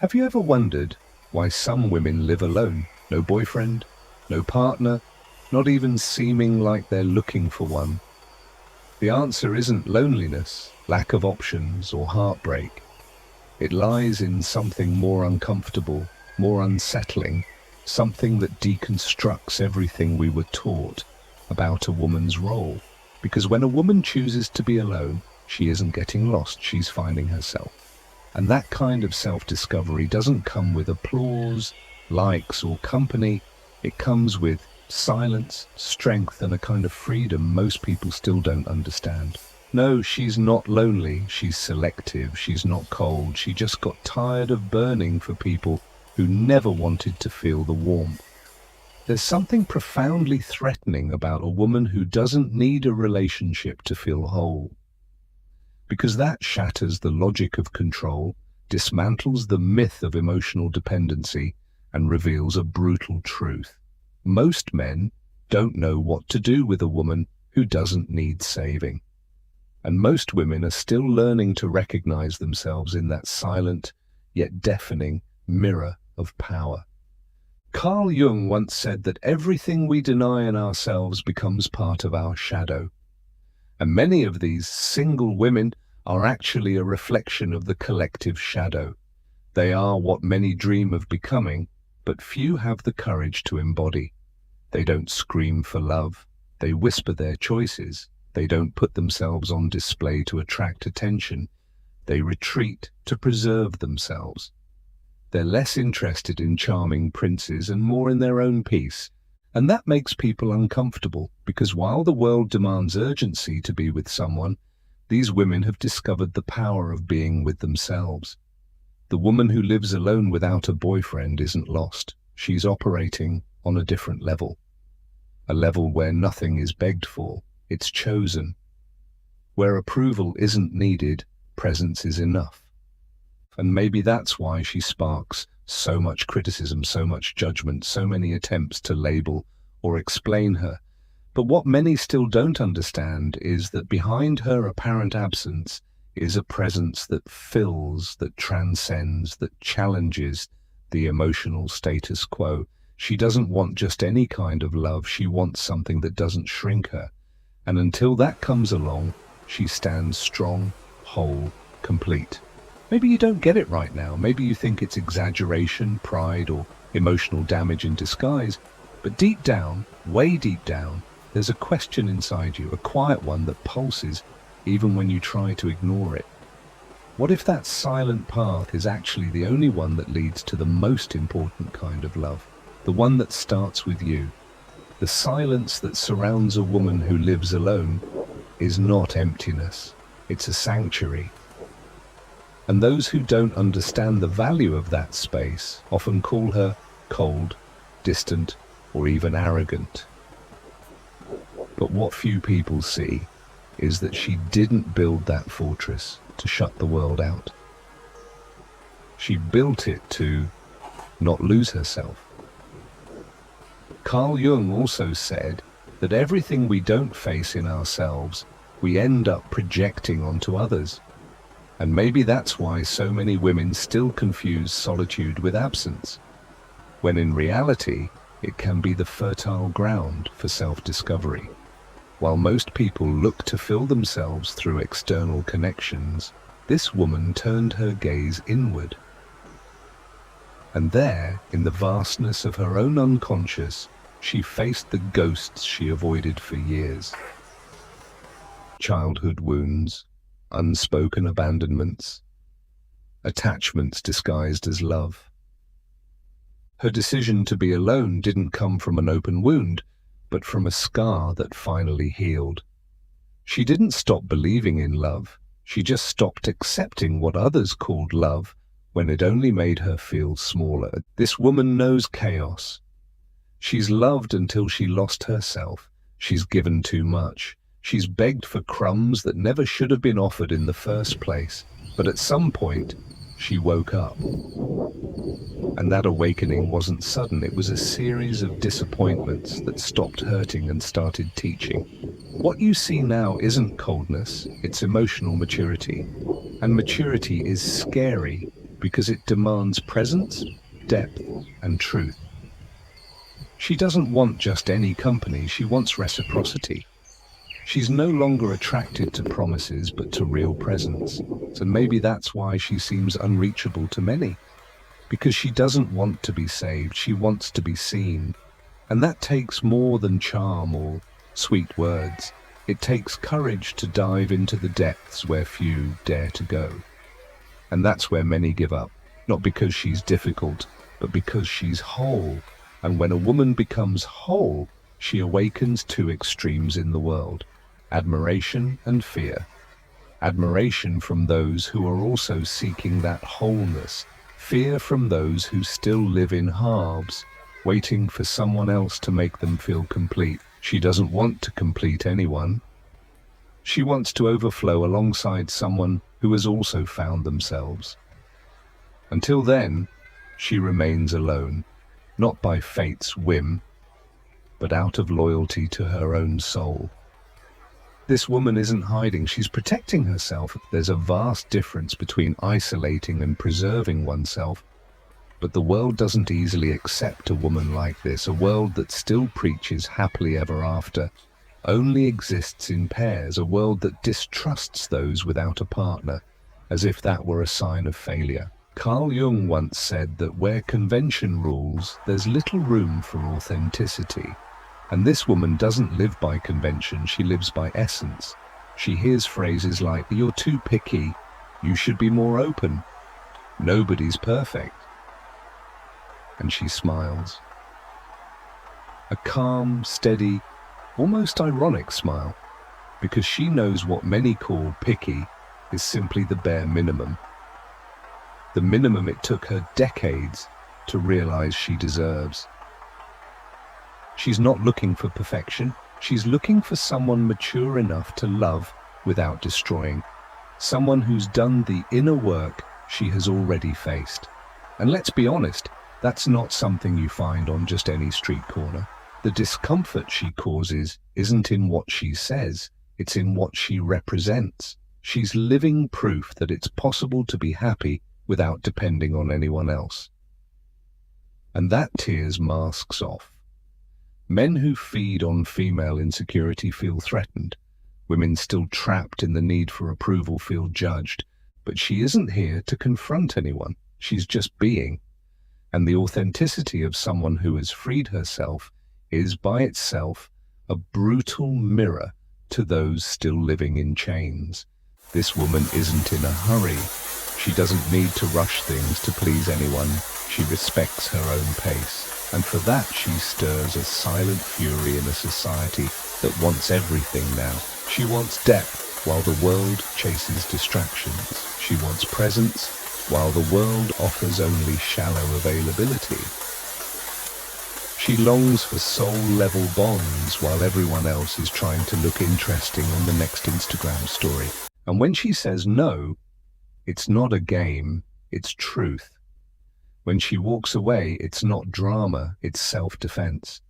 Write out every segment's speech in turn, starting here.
Have you ever wondered why some women live alone? No boyfriend, no partner, not even seeming like they're looking for one. The answer isn't loneliness, lack of options, or heartbreak. It lies in something more uncomfortable, more unsettling, something that deconstructs everything we were taught about a woman's role. Because when a woman chooses to be alone, she isn't getting lost, she's finding herself. And that kind of self-discovery doesn't come with applause, likes, or company. It comes with silence, strength, and a kind of freedom most people still don't understand. No, she's not lonely, she's selective, she's not cold, she just got tired of burning for people who never wanted to feel the warmth. There's something profoundly threatening about a woman who doesn't need a relationship to feel whole. Because that shatters the logic of control, dismantles the myth of emotional dependency, and reveals a brutal truth. Most men don't know what to do with a woman who doesn't need saving. And most women are still learning to recognize themselves in that silent, yet deafening mirror of power. Carl Jung once said that everything we deny in ourselves becomes part of our shadow. And many of these single women are actually a reflection of the collective shadow. They are what many dream of becoming, but few have the courage to embody. They don't scream for love. They whisper their choices. They don't put themselves on display to attract attention. They retreat to preserve themselves. They're less interested in charming princes and more in their own peace. And that makes people uncomfortable, because while the world demands urgency to be with someone, these women have discovered the power of being with themselves. The woman who lives alone without a boyfriend isn't lost. She's operating on a different level. A level where nothing is begged for, it's chosen. Where approval isn't needed, presence is enough. And maybe that's why she sparks so much criticism, so much judgment, so many attempts to label or explain her. But what many still don't understand is that behind her apparent absence is a presence that fills, that transcends, that challenges the emotional status quo. She doesn't want just any kind of love, she wants something that doesn't shrink her. And until that comes along, she stands strong, whole, complete. Maybe you don't get it right now. Maybe you think it's exaggeration, pride, or emotional damage in disguise. But deep down, way deep down, there's a question inside you, a quiet one that pulses even when you try to ignore it. What if that silent path is actually the only one that leads to the most important kind of love? The one that starts with you. The silence that surrounds a woman who lives alone is not emptiness. It's a sanctuary. And those who don't understand the value of that space often call her cold, distant, or even arrogant. But what few people see is that she didn't build that fortress to shut the world out. She built it to not lose herself. Carl Jung also said that everything we don't face in ourselves, we end up projecting onto others. And maybe that's why so many women still confuse solitude with absence, when in reality, it can be the fertile ground for self-discovery. While most people look to fill themselves through external connections, this woman turned her gaze inward. And there, in the vastness of her own unconscious, she faced the ghosts she avoided for years. Childhood wounds, unspoken abandonments, attachments disguised as love. Her decision to be alone didn't come from an open wound, but from a scar that finally healed. She didn't stop believing in love, she just stopped accepting what others called love when it only made her feel smaller. This woman knows chaos. She's loved until she lost herself. She's given too much. She's begged for crumbs that never should have been offered in the first place. But at some point, she woke up. And that awakening wasn't sudden. It was a series of disappointments that stopped hurting and started teaching. What you see now isn't coldness, it's emotional maturity. And maturity is scary because it demands presence, depth, and truth. She doesn't want just any company, she wants reciprocity. She's no longer attracted to promises, but to real presence. So maybe that's why she seems unreachable to many. Because she doesn't want to be saved, she wants to be seen. And that takes more than charm or sweet words. It takes courage to dive into the depths where few dare to go. And that's where many give up, not because she's difficult, but because she's whole. And when a woman becomes whole, she awakens two extremes in the world: admiration and fear. Admiration from those who are also seeking that wholeness, fear from those who still live in halves, waiting for someone else to make them feel complete. She doesn't want to complete anyone. She wants to overflow alongside someone who has also found themselves. Until then, she remains alone, not by fate's whim, but out of loyalty to her own soul. This woman isn't hiding, she's protecting herself. There's a vast difference between isolating and preserving oneself, but the world doesn't easily accept a woman like this. A world that still preaches happily ever after, only exists in pairs, a world that distrusts those without a partner, as if that were a sign of failure. Carl Jung once said that where convention rules, there's little room for authenticity. And this woman doesn't live by convention, she lives by essence. She hears phrases like, "You're too picky," "You should be more open," "Nobody's perfect." And she smiles. A calm, steady, almost ironic smile, because she knows what many call picky is simply the bare minimum. The minimum it took her decades to realize she deserves. She's not looking for perfection, she's looking for someone mature enough to love without destroying. Someone who's done the inner work she has already faced. And let's be honest, that's not something you find on just any street corner. The discomfort she causes isn't in what she says, it's in what she represents. She's living proof that it's possible to be happy without depending on anyone else. And that tears masks off. Men who feed on female insecurity feel threatened. Women still trapped in the need for approval feel judged. But she isn't here to confront anyone. She's just being. And the authenticity of someone who has freed herself is by itself a brutal mirror to those still living in chains. This woman isn't in a hurry. She doesn't need to rush things to please anyone. She respects her own pace. And for that she stirs a silent fury in a society that wants everything now. She wants depth while the world chases distractions. She wants presence while the world offers only shallow availability. She longs for soul-level bonds while everyone else is trying to look interesting on the next Instagram story. And when she says no, it's not a game, it's truth. When she walks away, it's not drama, it's self-defense.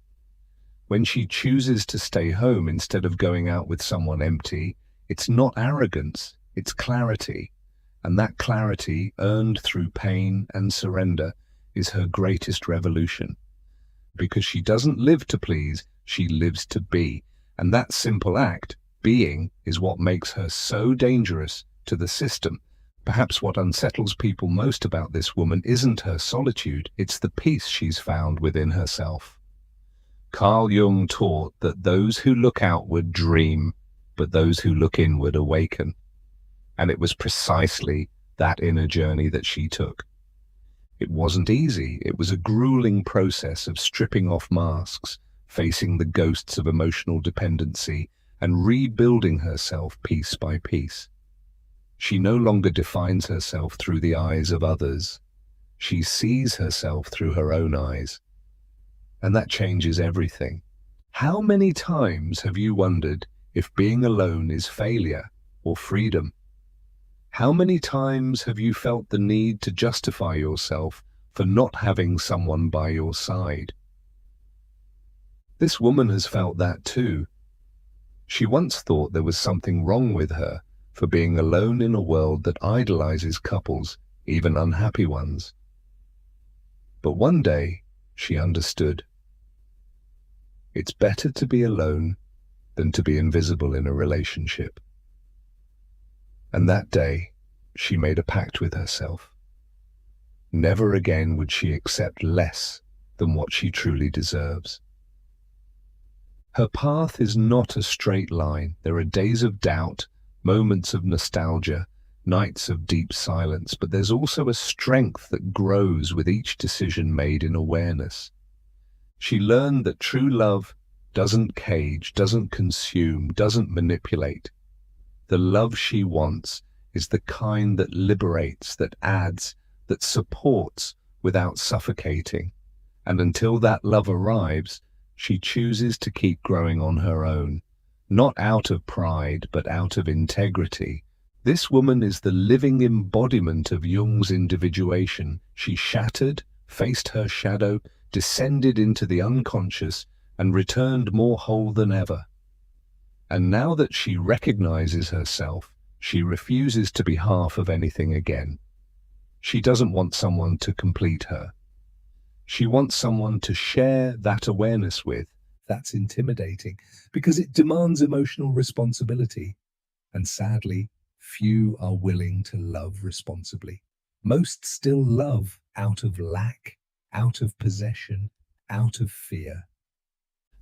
When she chooses to stay home instead of going out with someone empty, it's not arrogance, it's clarity. And that clarity, earned through pain and surrender, is her greatest revolution. Because she doesn't live to please, she lives to be. And that simple act, being, is what makes her so dangerous to the system. Perhaps what unsettles people most about this woman isn't her solitude, it's the peace she's found within herself. Carl Jung taught that those who look outward dream, but those who look inward awaken. And it was precisely that inner journey that she took. It wasn't easy, it was a grueling process of stripping off masks, facing the ghosts of emotional dependency, and rebuilding herself piece by piece. She no longer defines herself through the eyes of others. She sees herself through her own eyes. And that changes everything. How many times have you wondered if being alone is failure or freedom? How many times have you felt the need to justify yourself for not having someone by your side? This woman has felt that too. She once thought there was something wrong with her for being alone in a world that idolizes couples even unhappy ones. But one day, she understood. It's better to be alone than to be invisible in a relationship. And that day, she made a pact with herself. Never again would she accept less than what she truly deserves. Her path is not a straight line. There are days of doubt, moments of nostalgia, nights of deep silence, but there's also a strength that grows with each decision made in awareness. She learned that true love doesn't cage, doesn't consume, doesn't manipulate. The love she wants is the kind that liberates, that adds, that supports without suffocating. And until that love arrives, she chooses to keep growing on her own, not out of pride, but out of integrity. This woman is the living embodiment of Jung's individuation. She shattered, faced her shadow, descended into the unconscious, and returned more whole than ever. And now that she recognizes herself, she refuses to be half of anything again. She doesn't want someone to complete her. She wants someone to share that awareness with. That's intimidating because it demands emotional responsibility. And sadly, few are willing to love responsibly. Most still love out of lack, out of possession, out of fear.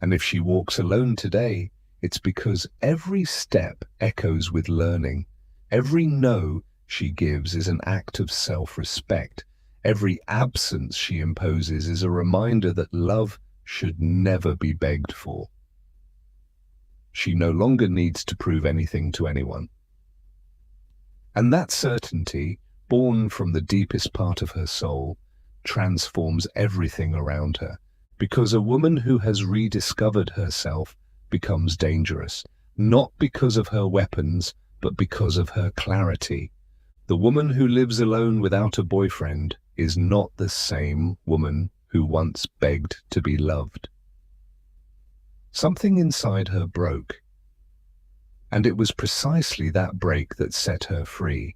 And if she walks alone today, it's because every step echoes with learning. Every no she gives is an act of self-respect. Every absence she imposes is a reminder that love should never be begged for. She no longer needs to prove anything to anyone. And that certainty, born from the deepest part of her soul, transforms everything around her. Because a woman who has rediscovered herself becomes dangerous, not because of her weapons, but because of her clarity. The woman who lives alone without a boyfriend is not the same woman who once begged to be loved. Something inside her broke, and it was precisely that break that set her free.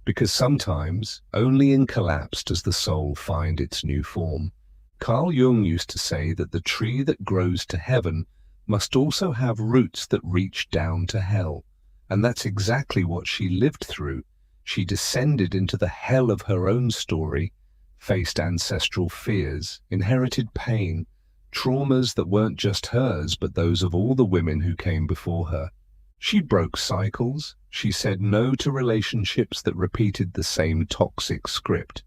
Because sometimes, only in collapse does the soul find its new form. Carl Jung used to say that the tree that grows to heaven must also have roots that reach down to hell. And that's exactly what she lived through. She descended into the hell of her own story, faced ancestral fears, inherited pain, traumas that weren't just hers, but those of all the women who came before her. She broke cycles. She said no to relationships that repeated the same toxic script.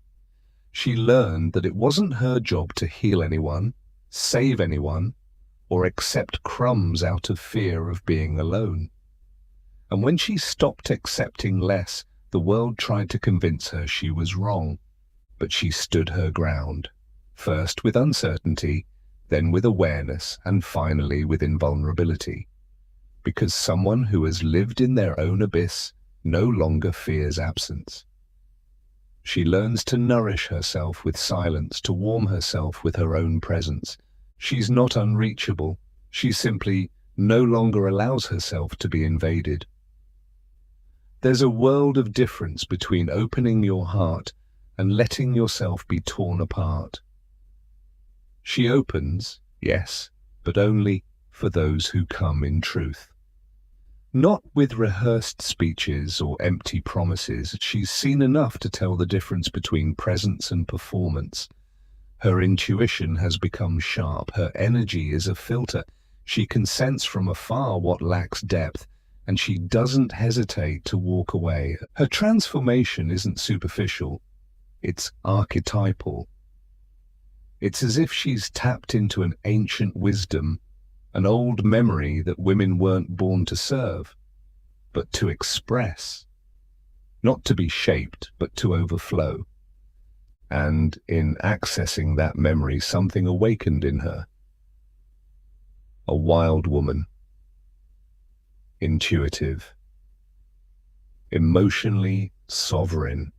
She learned that it wasn't her job to heal anyone, save anyone, or accept crumbs out of fear of being alone. And when she stopped accepting less, the world tried to convince her she was wrong. But she stood her ground, first with uncertainty, then with awareness, and finally with invulnerability. Because someone who has lived in their own abyss no longer fears absence. She learns to nourish herself with silence, to warm herself with her own presence. She's not unreachable. She simply no longer allows herself to be invaded. There's a world of difference between opening your heart and letting yourself be torn apart. She opens, yes, but only for those who come in truth. Not with rehearsed speeches or empty promises. She's seen enough to tell the difference between presence and performance. Her intuition has become sharp. Her energy is a filter. She can sense from afar what lacks depth, and she doesn't hesitate to walk away. Her transformation isn't superficial. It's archetypal. It's as if she's tapped into an ancient wisdom, an old memory that women weren't born to serve, but to express. Not to be shaped, but to overflow. And in accessing that memory, something awakened in her. A wild woman. Intuitive. Emotionally sovereign.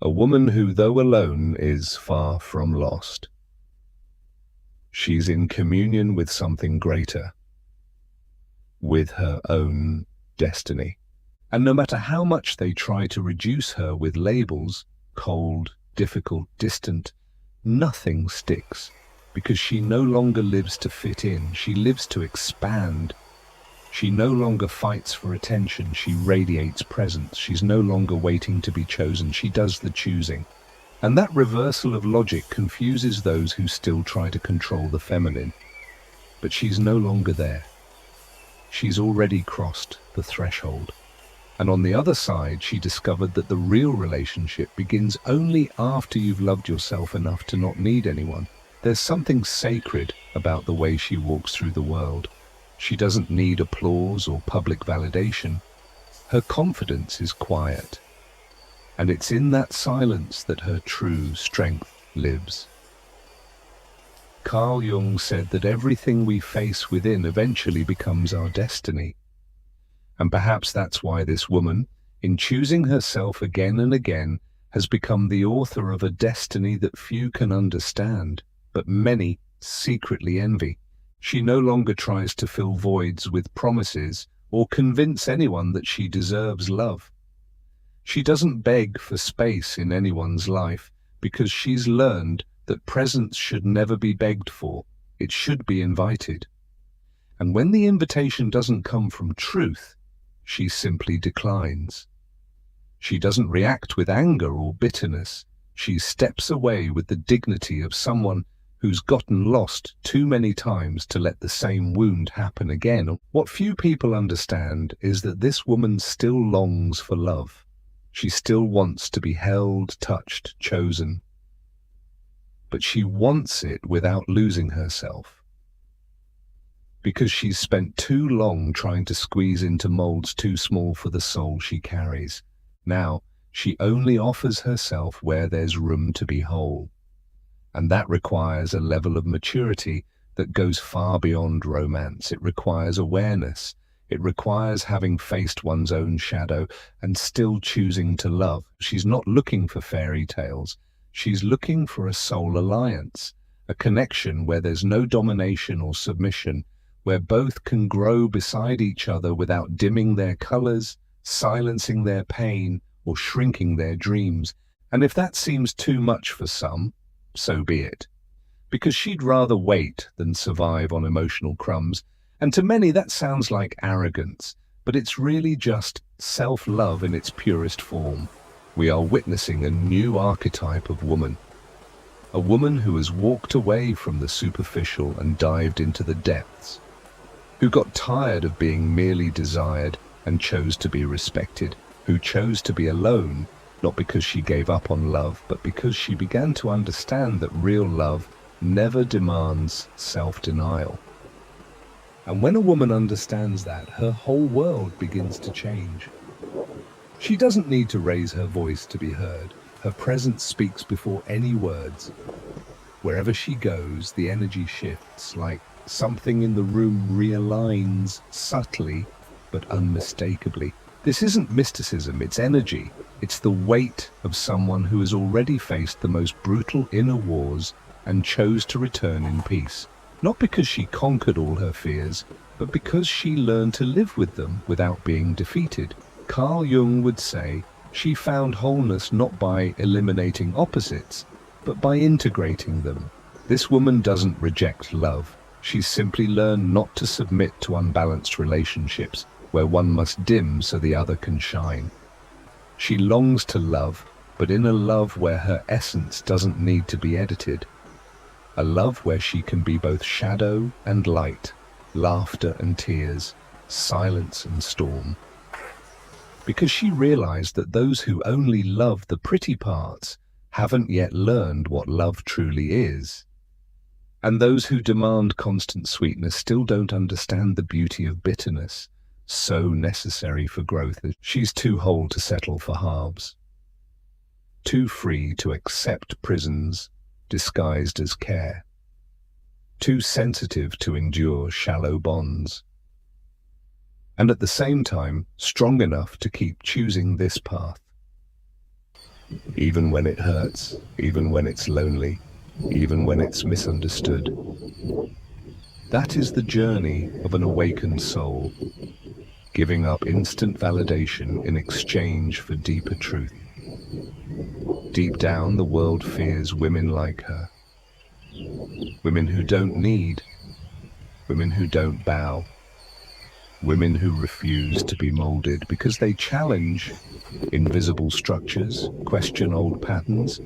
A woman who, though alone, is far from lost. She's in communion with something greater, with her own destiny. And no matter how much they try to reduce her with labels, cold, difficult, distant, nothing sticks, because she no longer lives to fit in, she lives to expand. She no longer fights for attention, she radiates presence. She's no longer waiting to be chosen, she does the choosing. And that reversal of logic confuses those who still try to control the feminine. But she's no longer there. She's already crossed the threshold. And on the other side, she discovered that the real relationship begins only after you've loved yourself enough to not need anyone. There's something sacred about the way she walks through the world. She doesn't need applause or public validation. Her confidence is quiet. And it's in that silence that her true strength lives. Carl Jung said that everything we face within eventually becomes our destiny. And perhaps that's why this woman, in choosing herself again and again, has become the author of a destiny that few can understand, but many secretly envy. She no longer tries to fill voids with promises or convince anyone that she deserves love. She doesn't beg for space in anyone's life because she's learned that presence should never be begged for. It should be invited. And when the invitation doesn't come from truth, she simply declines. She doesn't react with anger or bitterness. She steps away with the dignity of someone who's gotten lost too many times to let the same wound happen again. What few people understand is that this woman still longs for love. She still wants to be held, touched, chosen. But she wants it without losing herself. Because she's spent too long trying to squeeze into molds too small for the soul she carries. Now, she only offers herself where there's room to be whole. And that requires a level of maturity that goes far beyond romance. It requires awareness. It requires having faced one's own shadow and still choosing to love. She's not looking for fairy tales. She's looking for a soul alliance, a connection where there's no domination or submission, where both can grow beside each other without dimming their colors, silencing their pain, or shrinking their dreams. And if that seems too much for some, so be it. Because she'd rather wait than survive on emotional crumbs. And to many that sounds like arrogance, but it's really just self-love in its purest form. We are witnessing a new archetype of woman. A woman who has walked away from the superficial and dived into the depths. Who got tired of being merely desired and chose to be respected, who chose to be alone, not because she gave up on love, but because she began to understand that real love never demands self-denial. And when a woman understands that, her whole world begins to change. She doesn't need to raise her voice to be heard. Her presence speaks before any words. Wherever she goes, the energy shifts, like something in the room realigns subtly but unmistakably. This isn't mysticism, it's energy. It's the weight of someone who has already faced the most brutal inner wars and chose to return in peace. Not because she conquered all her fears, but because she learned to live with them without being defeated. Carl Jung would say she found wholeness not by eliminating opposites, but by integrating them. This woman doesn't reject love. She's simply learned not to submit to unbalanced relationships where one must dim so the other can shine. She longs to love, but in a love where her essence doesn't need to be edited. A love where she can be both shadow and light, laughter and tears, silence and storm. Because she realized that those who only love the pretty parts haven't yet learned what love truly is. And those who demand constant sweetness still don't understand the beauty of bitterness, so necessary for growth. She's too whole to settle for halves, too free to accept prisons disguised as care, too sensitive to endure shallow bonds, and at the same time strong enough to keep choosing this path. Even when it hurts, even when it's lonely, even when it's misunderstood. That is the journey of an awakened soul. giving up instant validation in exchange for deeper truth. Deep down, the world fears women like her. Women who don't need, women who don't bow, women who refuse to be molded because they challenge invisible structures, question old patterns,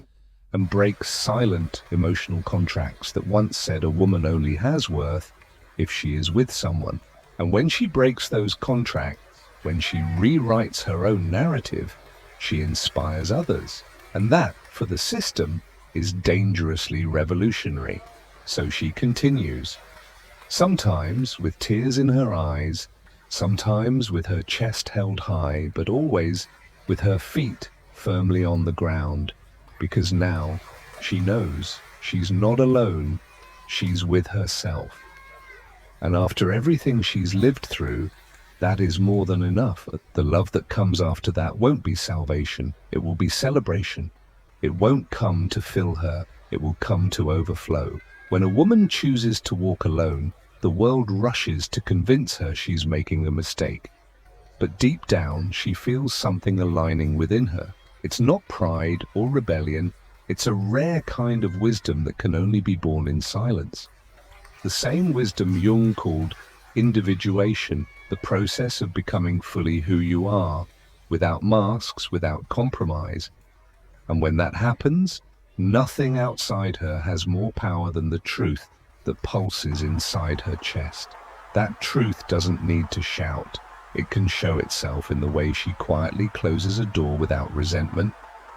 and break silent emotional contracts that once said a woman only has worth if she is with someone. And when she breaks those contracts, when she rewrites her own narrative, she inspires others. And that, for the system, is dangerously revolutionary. So she continues, sometimes with tears in her eyes, sometimes with her chest held high, but always with her feet firmly on the ground, because now she knows she's not alone, she's with herself. And after everything she's lived through, that is more than enough. The love that comes after that won't be salvation, it will be celebration. It won't come to fill her, it will come to overflow. When a woman chooses to walk alone, the world rushes to convince her she's making a mistake. But deep down, she feels something aligning within her. It's not pride or rebellion, it's a rare kind of wisdom that can only be born in silence. The same wisdom Jung called individuation, the process of becoming fully who you are, without masks, without compromise. And when that happens, nothing outside her has more power than the truth that pulses inside her chest. That truth doesn't need to shout. It can show itself in the way she quietly closes a door without resentment,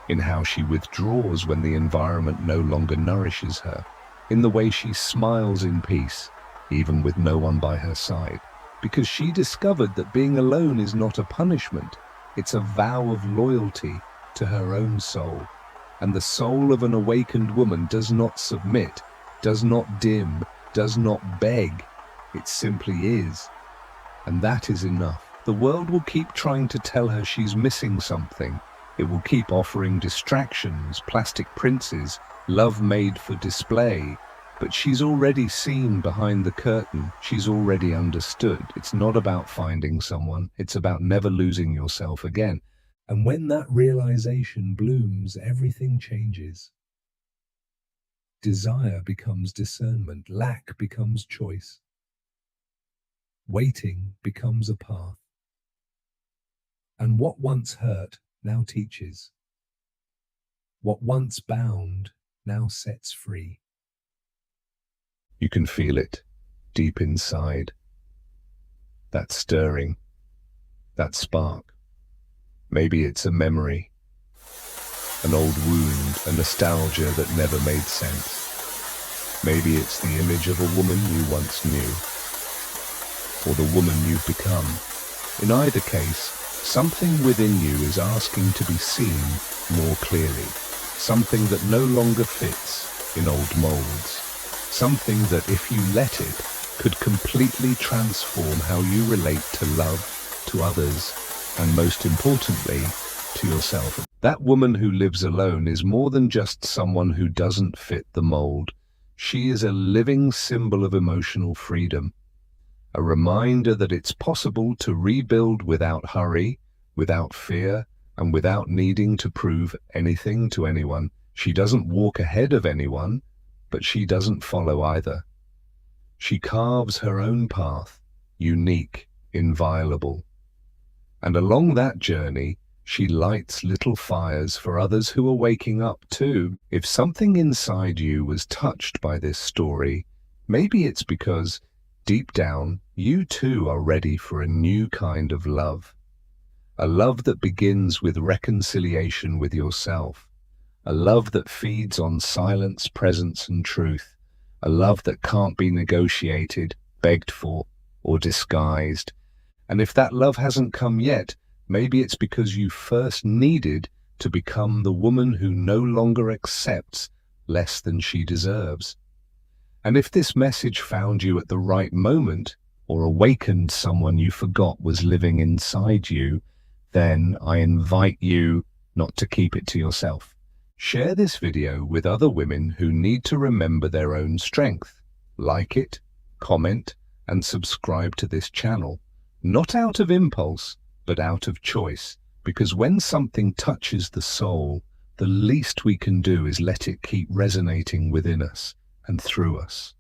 in how she withdraws when the environment no longer nourishes her, in the way she smiles in peace, even with no one by her side, because she discovered that being alone is not a punishment, it's a vow of loyalty to her own soul. And the soul of an awakened woman does not submit, does not dim, does not beg, it simply is. And that is enough. The world will keep trying to tell her she's missing something. It will keep offering distractions, plastic princes, love made for display. But she's already seen behind the curtain. She's already understood. It's not about finding someone. It's about never losing yourself again. And when that realization blooms, everything changes. Desire becomes discernment. Lack becomes choice. Waiting becomes a path. And what once hurt now teaches. What once bound now sets free. You can feel it deep inside. That stirring, that spark. Maybe it's a memory, an old wound, a nostalgia that never made sense. Maybe it's the image of a woman you once knew, or the woman you've become. In either case, something within you is asking to be seen more clearly. Something that no longer fits in old molds. Something that, if you let it, could completely transform how you relate to love, to others, and most importantly, to yourself. That woman who lives alone is more than just someone who doesn't fit the mold. She is a living symbol of emotional freedom. A reminder that it's possible to rebuild without hurry, without fear, and without needing to prove anything to anyone. She doesn't walk ahead of anyone, but she doesn't follow either. She carves her own path, unique, inviolable. And along that journey, she lights little fires for others who are waking up too. If something inside you was touched by this story, maybe it's because deep down, you too are ready for a new kind of love. A love that begins with reconciliation with yourself. A love that feeds on silence, presence, and truth. A love that can't be negotiated, begged for, or disguised. And if that love hasn't come yet, maybe it's because you first needed to become the woman who no longer accepts less than she deserves. And if this message found you at the right moment, or awakened someone you forgot was living inside you, then I invite you not to keep it to yourself. Share this video with other women who need to remember their own strength. Like it, comment, and subscribe to this channel. Not out of impulse, but out of choice. Because when something touches the soul, the least we can do is let it keep resonating within us and through us.